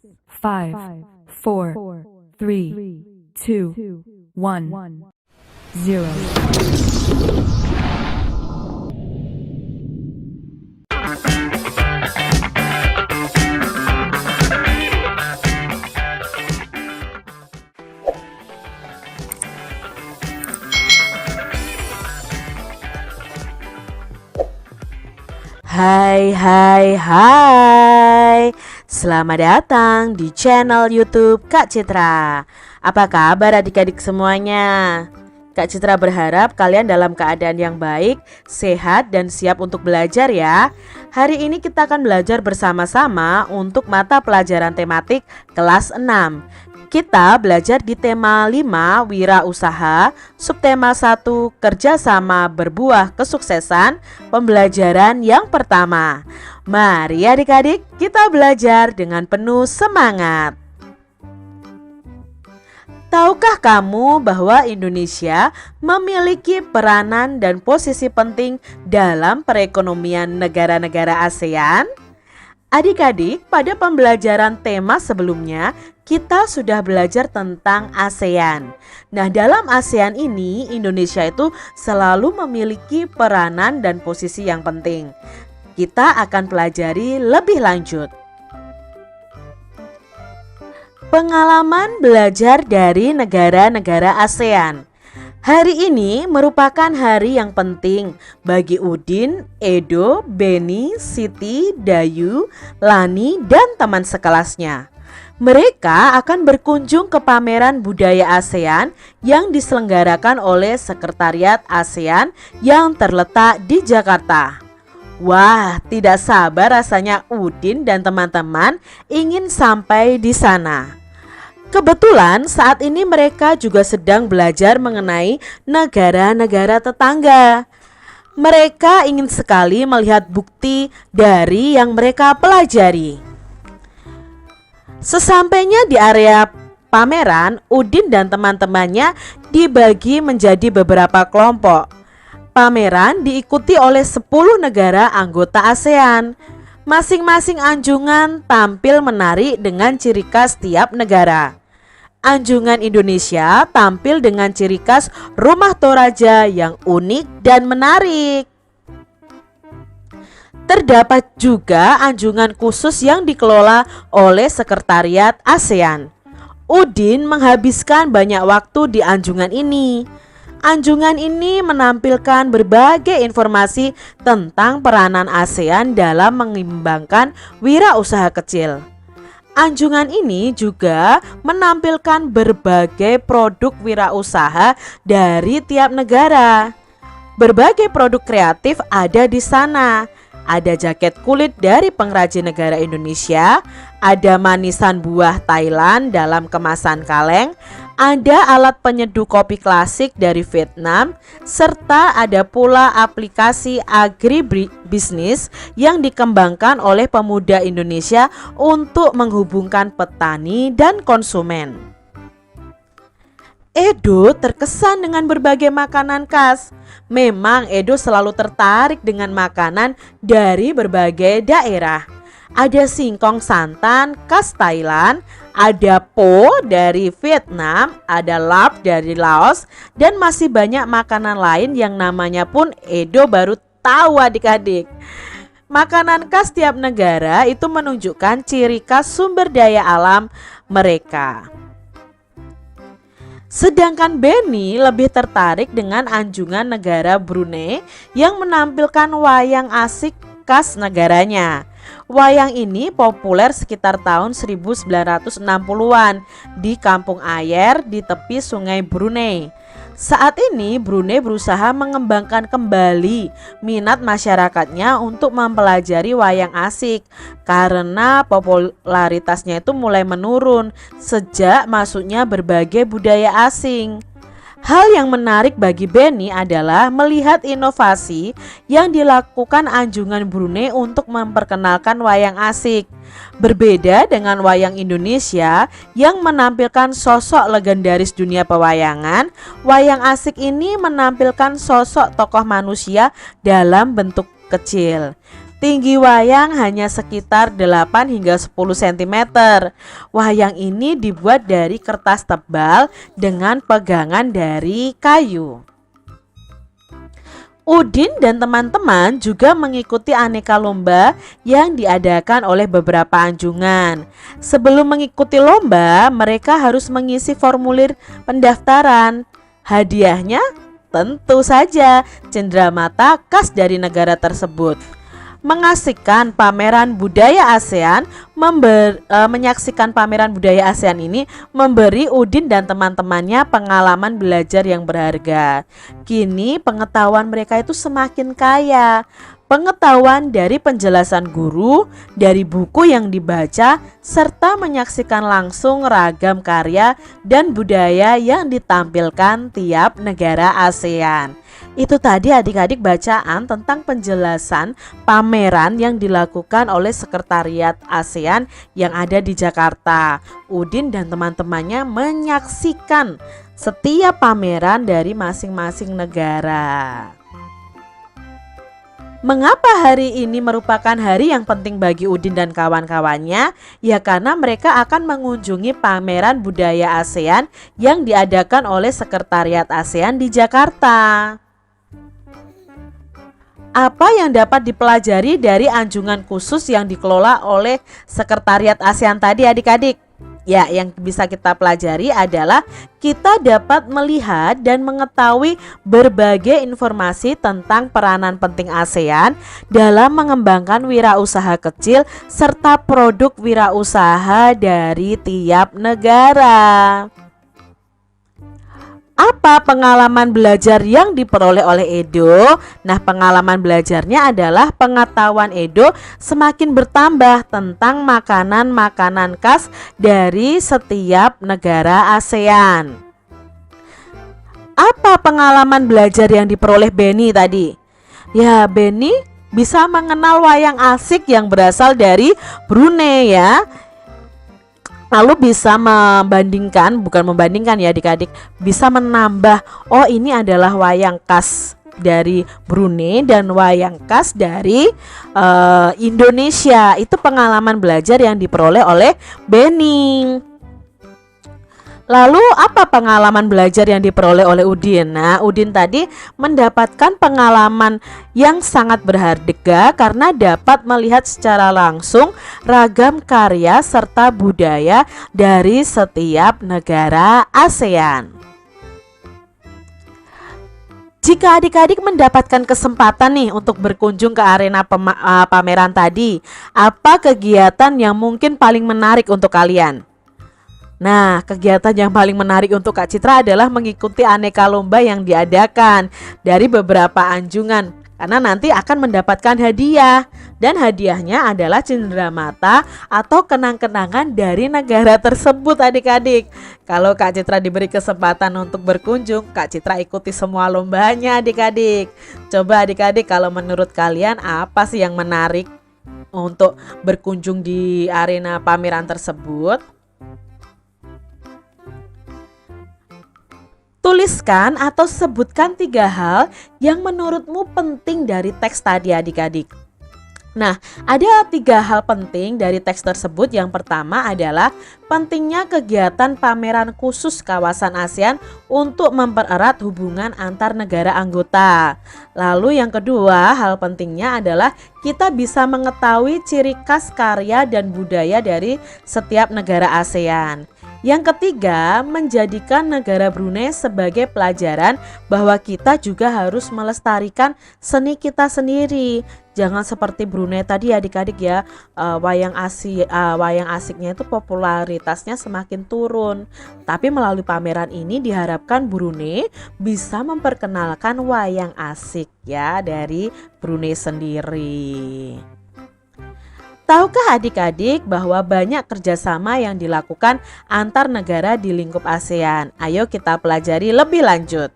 5, 4, 3, 2, 1, 0. Hai. Selamat datang di channel YouTube Kak Citra. Apa kabar adik-adik semuanya? Kak Citra berharap kalian dalam keadaan yang baik, sehat, dan siap untuk belajar ya. Hari ini kita akan belajar bersama-sama untuk mata pelajaran tematik kelas 6. Kita belajar di tema 5 wirausaha, subtema 1 kerjasama berbuah kesuksesan, pembelajaran yang pertama. Mari adik-adik kita belajar dengan penuh semangat. Tahukah kamu bahwa Indonesia memiliki peranan dan posisi penting dalam perekonomian negara-negara ASEAN? Adik-adik, pada pembelajaran tema sebelumnya kita sudah belajar tentang ASEAN. Nah, dalam ASEAN ini Indonesia itu selalu memiliki peranan dan posisi yang penting. Kita akan pelajari lebih lanjut. Pengalaman belajar dari negara-negara ASEAN. Hari ini merupakan hari yang penting bagi Udin, Edo, Beni, Siti, Dayu, Lani, dan teman sekelasnya. Mereka akan berkunjung ke pameran budaya ASEAN yang diselenggarakan oleh Sekretariat ASEAN yang terletak di Jakarta. Wah, tidak sabar rasanya Udin dan teman-teman ingin sampai di sana. Kebetulan saat ini mereka juga sedang belajar mengenai negara-negara tetangga. Mereka ingin sekali melihat bukti dari yang mereka pelajari. Sesampainya di area pameran, Udin dan teman-temannya dibagi menjadi beberapa kelompok. Pameran diikuti oleh 10 negara anggota ASEAN. Masing-masing anjungan tampil menarik dengan ciri khas tiap negara. Anjungan Indonesia tampil dengan ciri khas rumah Toraja yang unik dan menarik. Terdapat juga anjungan khusus yang dikelola oleh Sekretariat ASEAN. Udin menghabiskan banyak waktu di anjungan ini. Anjungan ini menampilkan berbagai informasi tentang peranan ASEAN dalam mengembangkan wirausaha kecil. Anjungan ini juga menampilkan berbagai produk wirausaha dari tiap negara. Berbagai produk kreatif ada di sana. Ada jaket kulit dari pengrajin negara Indonesia, ada manisan buah Thailand dalam kemasan kaleng, ada alat penyeduh kopi klasik dari Vietnam, serta ada pula aplikasi agribisnis yang dikembangkan oleh pemuda Indonesia untuk menghubungkan petani dan konsumen. Edo terkesan dengan berbagai makanan khas. Memang Edo selalu tertarik dengan makanan dari berbagai daerah. Ada singkong santan khas Thailand, ada po dari Vietnam, ada lap dari Laos, dan masih banyak makanan lain yang namanya pun Edo baru tahu adik-adik. Makanan khas tiap negara itu menunjukkan ciri khas sumber daya alam mereka. Sedangkan Beni lebih tertarik dengan anjungan negara Brunei yang menampilkan wayang asik khas negaranya. Wayang ini populer sekitar tahun 1960-an di Kampung Ayer di tepi sungai Brunei. Saat ini Brunei berusaha mengembangkan kembali minat masyarakatnya untuk mempelajari wayang asik karena popularitasnya itu mulai menurun sejak masuknya berbagai budaya asing. Hal yang menarik bagi Beni adalah melihat inovasi yang dilakukan anjungan Brunei untuk memperkenalkan wayang asik. Berbeda dengan wayang Indonesia yang menampilkan sosok legendaris dunia pewayangan, wayang asik ini menampilkan sosok tokoh manusia dalam bentuk kecil. Tinggi wayang hanya sekitar 8 hingga 10 cm. Wayang ini dibuat dari kertas tebal dengan pegangan dari kayu. Udin dan teman-teman juga mengikuti aneka lomba yang diadakan oleh beberapa anjungan. Sebelum mengikuti lomba, mereka harus mengisi formulir pendaftaran. Hadiahnya tentu saja cenderamata khas dari negara tersebut. Menyaksikan pameran budaya ASEAN ini memberi Udin dan teman-temannya pengalaman belajar yang berharga. Kini pengetahuan mereka itu semakin kaya. Pengetahuan dari penjelasan guru, dari buku yang dibaca, serta menyaksikan langsung ragam karya dan budaya yang ditampilkan tiap negara ASEAN. Itu tadi adik-adik bacaan tentang penjelasan pameran yang dilakukan oleh Sekretariat ASEAN yang ada di Jakarta. Udin dan teman-temannya menyaksikan setiap pameran dari masing-masing negara. Mengapa hari ini merupakan hari yang penting bagi Udin dan kawan-kawannya? Ya karena mereka akan mengunjungi pameran budaya ASEAN yang diadakan oleh Sekretariat ASEAN di Jakarta. Apa yang dapat dipelajari dari anjungan khusus yang dikelola oleh Sekretariat ASEAN tadi adik-adik? Ya, yang bisa kita pelajari adalah kita dapat melihat dan mengetahui berbagai informasi tentang peranan penting ASEAN dalam mengembangkan wirausaha kecil serta produk wirausaha dari tiap negara. Apa pengalaman belajar yang diperoleh oleh Edo? Nah, pengalaman belajarnya adalah pengetahuan Edo semakin bertambah tentang makanan-makanan khas dari setiap negara ASEAN. Apa pengalaman belajar yang diperoleh Benny tadi? Ya, Benny bisa mengenal wayang asik yang berasal dari Brunei ya. Lalu bisa bukan membandingkan ya adik-adik, bisa menambah, oh ini adalah wayang khas dari Brunei dan wayang khas dari Indonesia. Itu pengalaman belajar yang diperoleh oleh Benny. Lalu apa pengalaman belajar yang diperoleh oleh Udin? Nah, Udin tadi mendapatkan pengalaman yang sangat berharga karena dapat melihat secara langsung ragam karya serta budaya dari setiap negara ASEAN. Jika adik-adik mendapatkan kesempatan nih untuk berkunjung ke arena pameran tadi, apa kegiatan yang mungkin paling menarik untuk kalian? Nah, kegiatan yang paling menarik untuk Kak Citra adalah mengikuti aneka lomba yang diadakan dari beberapa anjungan, karena nanti akan mendapatkan hadiah, dan hadiahnya adalah cenderamata atau kenang-kenangan dari negara tersebut adik-adik. Kalau Kak Citra diberi kesempatan untuk berkunjung, Kak Citra ikuti semua lombanya adik-adik. Coba adik-adik, kalau menurut kalian apa sih yang menarik untuk berkunjung di arena pameran tersebut? Tuliskan atau sebutkan 3 hal yang menurutmu penting dari teks tadi adik-adik. Nah, ada 3 hal penting dari teks tersebut. Yang pertama adalah pentingnya kegiatan pameran khusus kawasan ASEAN untuk mempererat hubungan antar negara anggota. Lalu yang kedua, hal pentingnya adalah kita bisa mengetahui ciri khas karya dan budaya dari setiap negara ASEAN. Yang ketiga, menjadikan negara Brunei sebagai pelajaran bahwa kita juga harus melestarikan seni kita sendiri. Jangan seperti Brunei tadi adik-adik ya, wayang asiknya itu popularitasnya semakin turun. Tapi melalui pameran ini diharapkan Brunei bisa memperkenalkan wayang asik ya dari Brunei sendiri. Tahukah adik-adik bahwa banyak kerjasama yang dilakukan antar negara di lingkup ASEAN? Ayo kita pelajari lebih lanjut.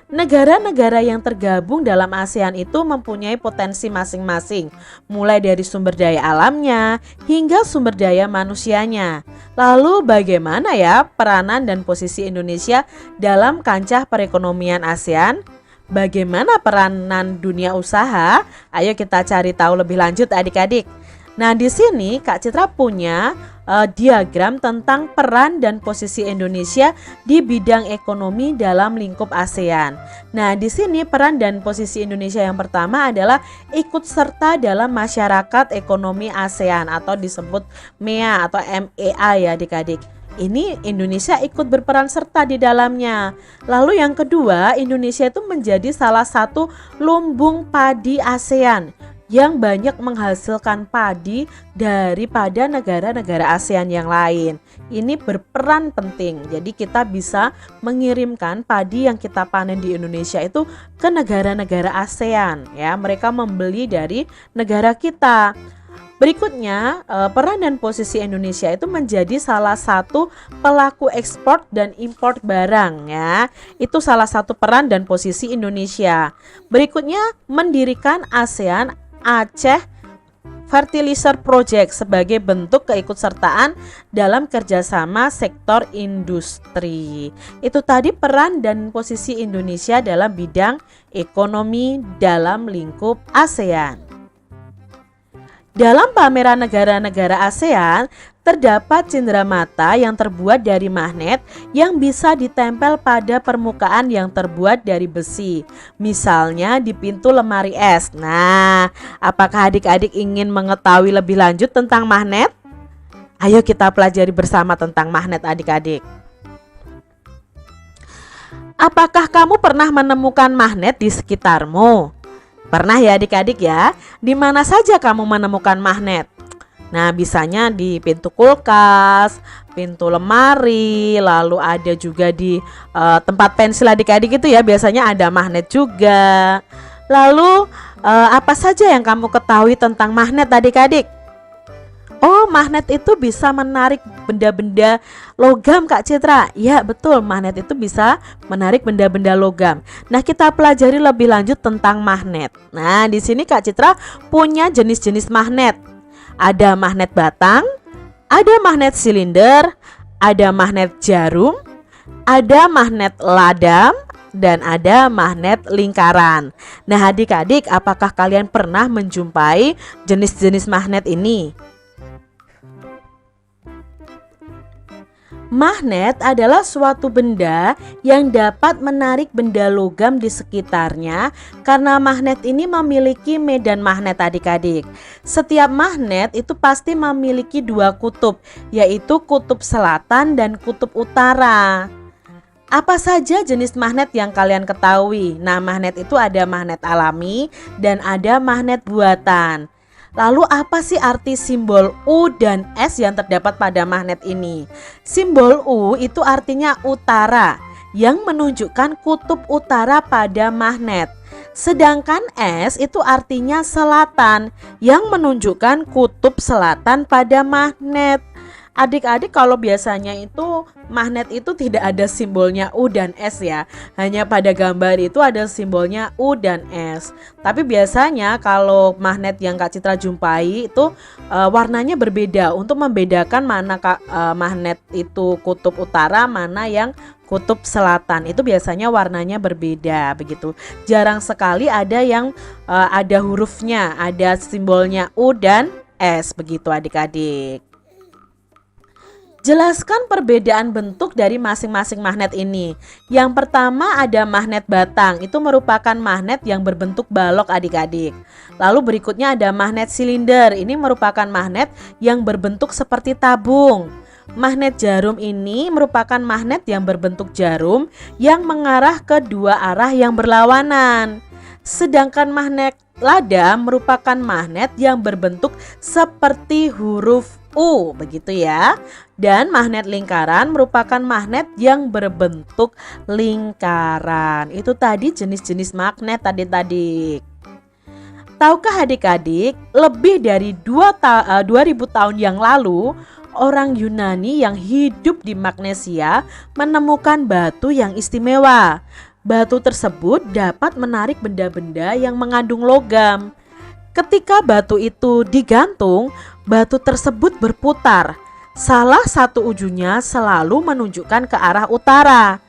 Negara-negara yang tergabung dalam ASEAN itu mempunyai potensi masing-masing, mulai dari sumber daya alamnya hingga sumber daya manusianya. Lalu bagaimana ya peranan dan posisi Indonesia dalam kancah perekonomian ASEAN? Bagaimana peranan dunia usaha? Ayo kita cari tahu lebih lanjut adik-adik. Nah, di sini Kak Citra punya diagram tentang peran dan posisi Indonesia di bidang ekonomi dalam lingkup ASEAN. Nah, di sini peran dan posisi Indonesia yang pertama adalah ikut serta dalam masyarakat ekonomi ASEAN atau disebut MEA atau MEA ya adik-adik. Ini Indonesia ikut berperan serta di dalamnya. Lalu yang kedua, Indonesia itu menjadi salah satu lumbung padi ASEAN yang banyak menghasilkan padi daripada negara-negara ASEAN yang lain. Ini berperan penting. Jadi kita bisa mengirimkan padi yang kita panen di Indonesia itu ke negara-negara ASEAN ya. Mereka membeli dari negara kita. Berikutnya, peran dan posisi Indonesia itu menjadi salah satu pelaku ekspor dan impor barang ya. Itu salah satu peran dan posisi Indonesia. Berikutnya, mendirikan ASEAN Aceh Fertilizer Project sebagai bentuk keikutsertaan dalam kerjasama sektor industri. Itu tadi peran dan posisi Indonesia dalam bidang ekonomi dalam lingkup ASEAN. Dalam pameran negara-negara ASEAN, terdapat cenderamata yang terbuat dari magnet yang bisa ditempel pada permukaan yang terbuat dari besi. Misalnya di pintu lemari es. Nah, apakah adik-adik ingin mengetahui lebih lanjut tentang magnet? Ayo kita pelajari bersama tentang magnet adik-adik. Apakah kamu pernah menemukan magnet di sekitarmu? Pernah ya adik-adik ya? Di mana saja kamu menemukan magnet? Nah, bisanya di pintu kulkas, pintu lemari, lalu ada juga di tempat pensil adik-adik itu ya, biasanya ada magnet juga. Lalu apa saja yang kamu ketahui tentang magnet adik-adik? Oh, magnet itu bisa menarik benda-benda logam Kak Citra. Ya betul, magnet itu bisa menarik benda-benda logam. Nah, kita pelajari lebih lanjut tentang magnet. Nah, di sini Kak Citra punya jenis-jenis magnet. Ada magnet batang, ada magnet silinder, ada magnet jarum, ada magnet ladam, dan ada magnet lingkaran. Nah, adik-adik, apakah kalian pernah menjumpai jenis-jenis magnet ini? Magnet adalah suatu benda yang dapat menarik benda logam di sekitarnya karena magnet ini memiliki medan magnet adik-adik. Setiap magnet itu pasti memiliki dua kutub, yaitu kutub selatan dan kutub utara. Apa saja jenis magnet yang kalian ketahui? Nah, magnet itu ada magnet alami dan ada magnet buatan. Lalu apa sih arti simbol U dan S yang terdapat pada magnet ini? Simbol U itu artinya utara, yang menunjukkan kutub utara pada magnet. Sedangkan S itu artinya selatan, yang menunjukkan kutub selatan pada magnet. Adik-adik, kalau biasanya itu magnet itu tidak ada simbolnya U dan S ya. Hanya pada gambar itu ada simbolnya U dan S. Tapi biasanya kalau magnet yang Kak Citra jumpai itu warnanya berbeda untuk membedakan mana magnet itu kutub utara, mana yang kutub selatan. Itu biasanya warnanya berbeda begitu. Jarang sekali ada yang ada hurufnya, ada simbolnya U dan S begitu adik-adik. Jelaskan perbedaan bentuk dari masing-masing magnet ini. Yang pertama ada magnet batang, itu merupakan magnet yang berbentuk balok adik-adik. Lalu berikutnya ada magnet silinder, ini merupakan magnet yang berbentuk seperti tabung. Magnet jarum ini merupakan magnet yang berbentuk jarum yang mengarah ke dua arah yang berlawanan. Sedangkan magnet ladam merupakan magnet yang berbentuk seperti huruf U begitu ya. Dan magnet lingkaran merupakan magnet yang berbentuk lingkaran. Itu tadi jenis-jenis magnet tadi. Tahukah adik-adik, lebih dari 2000 tahun yang lalu, orang Yunani yang hidup di Magnesia menemukan batu yang istimewa. Batu tersebut dapat menarik benda-benda yang mengandung logam. Ketika batu itu digantung, batu tersebut berputar. Salah satu ujungnya selalu menunjukkan ke arah utara.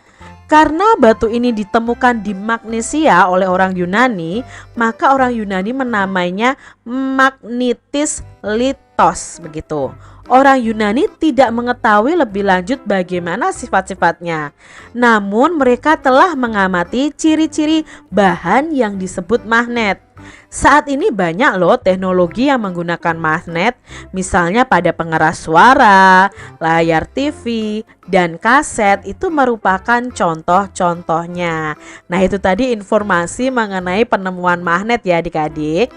Karena batu ini ditemukan di Magnesia oleh orang Yunani, maka orang Yunani menamainya magnetis litos begitu. Orang Yunani tidak mengetahui lebih lanjut bagaimana sifat-sifatnya. Namun mereka telah mengamati ciri-ciri bahan yang disebut magnet. Saat ini banyak loh teknologi yang menggunakan magnet, misalnya pada pengeras suara, layar TV, dan kaset itu merupakan contoh-contohnya. Nah, itu tadi informasi mengenai penemuan magnet ya adik-adik.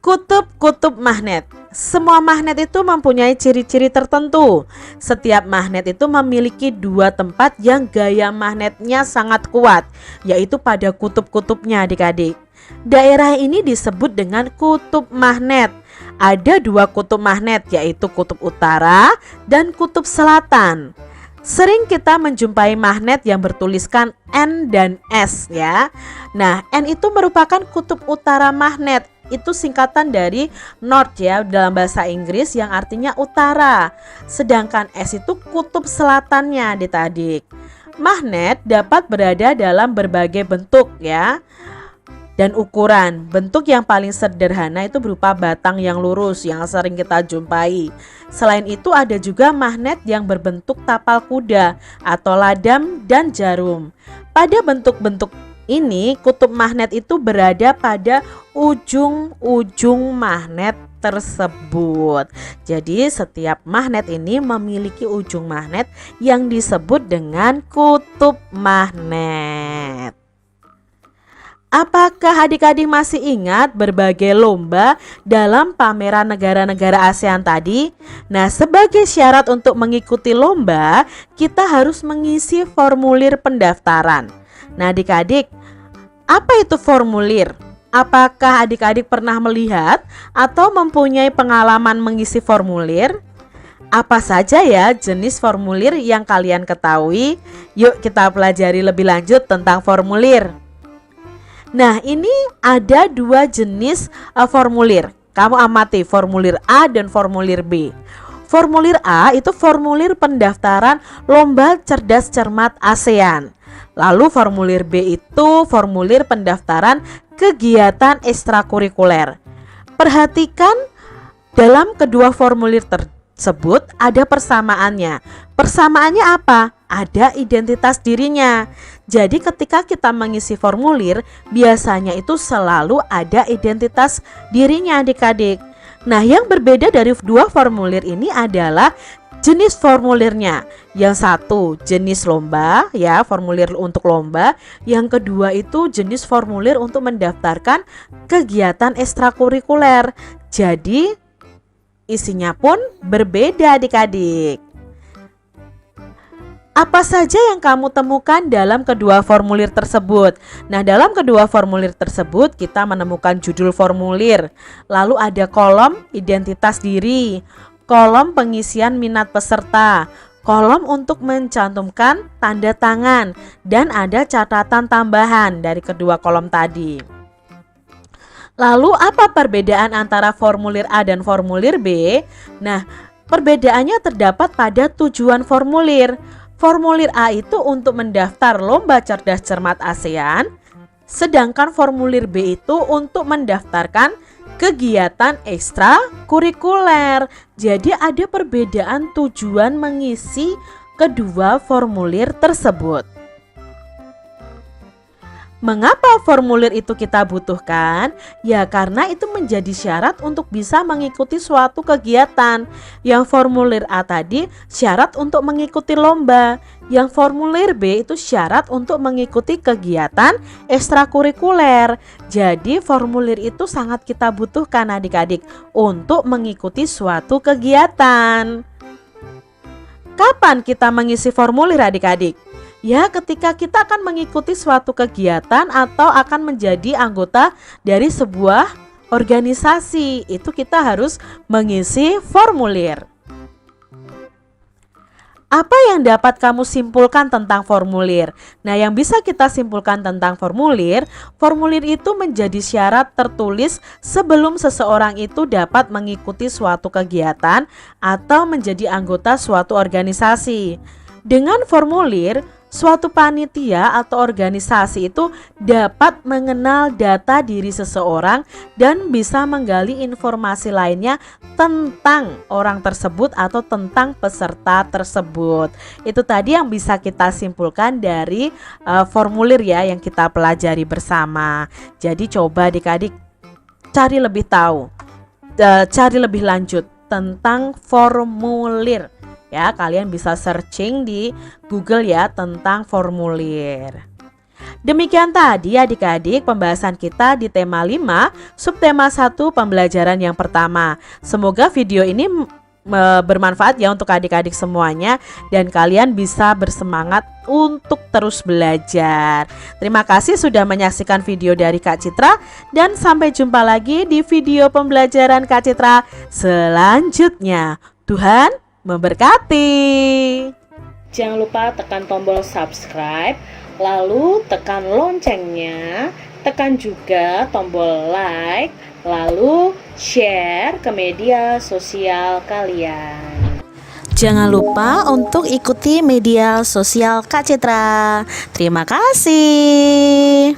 Kutub-kutub magnet. Semua magnet itu mempunyai ciri-ciri tertentu. Setiap magnet itu memiliki dua tempat yang gaya magnetnya sangat kuat, yaitu pada kutub-kutubnya adik-adik. Daerah ini disebut dengan kutub magnet. Ada dua kutub magnet, yaitu kutub utara dan kutub selatan. Sering kita menjumpai magnet yang bertuliskan N dan S ya. Nah, N itu merupakan kutub utara magnet. Itu singkatan dari North ya dalam bahasa Inggris yang artinya utara. Sedangkan S itu kutub selatannya adik-adik. Magnet dapat berada dalam berbagai bentuk ya dan ukuran. Bentuk yang paling sederhana itu berupa batang yang lurus yang sering kita jumpai. Selain itu ada juga magnet yang berbentuk tapal kuda atau ladam dan jarum. Pada bentuk-bentuk ini kutub magnet itu berada pada ujung-ujung magnet tersebut. Jadi setiap magnet ini memiliki ujung magnet yang disebut dengan kutub magnet. Apakah adik-adik masih ingat berbagai lomba dalam pameran negara-negara ASEAN tadi? Nah, sebagai syarat untuk mengikuti lomba, kita harus mengisi formulir pendaftaran. Nah, adik-adik, apa itu formulir? Apakah adik-adik pernah melihat atau mempunyai pengalaman mengisi formulir? Apa saja ya jenis formulir yang kalian ketahui? Yuk kita pelajari lebih lanjut tentang formulir. Nah, ini ada dua jenis formulir. Kamu amati formulir A dan formulir B. Formulir A itu formulir pendaftaran lomba cerdas cermat ASEAN. Lalu formulir B itu formulir pendaftaran kegiatan ekstrakurikuler. Perhatikan dalam kedua formulir tersebut ada persamaannya. Persamaannya apa? Ada identitas dirinya. Jadi ketika kita mengisi formulir, biasanya itu selalu ada identitas dirinya adik-adik. Nah, yang berbeda dari dua formulir ini adalah jenis formulirnya. Yang satu jenis lomba ya, formulir untuk lomba. Yang kedua itu jenis formulir untuk mendaftarkan kegiatan ekstrakurikuler. Jadi isinya pun berbeda adik-adik. Apa saja yang kamu temukan dalam kedua formulir tersebut? Nah, dalam kedua formulir tersebut kita menemukan judul formulir, lalu ada kolom identitas diri, kolom pengisian minat peserta, kolom untuk mencantumkan tanda tangan, dan ada catatan tambahan dari kedua kolom tadi. Lalu apa perbedaan antara formulir A dan formulir B? Nah, perbedaannya terdapat pada tujuan formulir. Formulir A itu untuk mendaftar lomba cerdas cermat ASEAN, sedangkan formulir B itu untuk mendaftarkan kegiatan ekstrakurikuler. Jadi ada perbedaan tujuan mengisi kedua formulir tersebut. Mengapa formulir itu kita butuhkan? Ya karena itu menjadi syarat untuk bisa mengikuti suatu kegiatan. Yang formulir A tadi syarat untuk mengikuti lomba. Yang formulir B itu syarat untuk mengikuti kegiatan ekstrakurikuler. Jadi formulir itu sangat kita butuhkan adik-adik untuk mengikuti suatu kegiatan. Kapan kita mengisi formulir adik-adik? Ya, ketika kita akan mengikuti suatu kegiatan atau akan menjadi anggota dari sebuah organisasi, itu kita harus mengisi formulir. Apa yang dapat kamu simpulkan tentang formulir? Nah, yang bisa kita simpulkan tentang formulir, formulir itu menjadi syarat tertulis sebelum seseorang itu dapat mengikuti suatu kegiatan atau menjadi anggota suatu organisasi. Dengan formulir, Suatu panitia atau organisasi itu dapat mengenal data diri seseorang dan bisa menggali informasi lainnya tentang orang tersebut atau tentang peserta tersebut. Itu tadi yang bisa kita simpulkan dari formulir ya yang kita pelajari bersama. Jadi coba adik-adik cari lebih tahu, cari lebih lanjut tentang formulir. Ya, kalian bisa searching di Google ya tentang formulir. Demikian tadi adik-adik pembahasan kita di tema 5, subtema 1 pembelajaran yang pertama. Semoga video ini bermanfaat ya untuk adik-adik semuanya dan kalian bisa bersemangat untuk terus belajar. Terima kasih sudah menyaksikan video dari Kak Citra dan sampai jumpa lagi di video pembelajaran Kak Citra selanjutnya. Tuhan memberkati. Jangan lupa tekan tombol subscribe, lalu tekan loncengnya, tekan juga tombol like, lalu share ke media sosial kalian. Jangan lupa untuk ikuti media sosial Kak Citra. Terima kasih.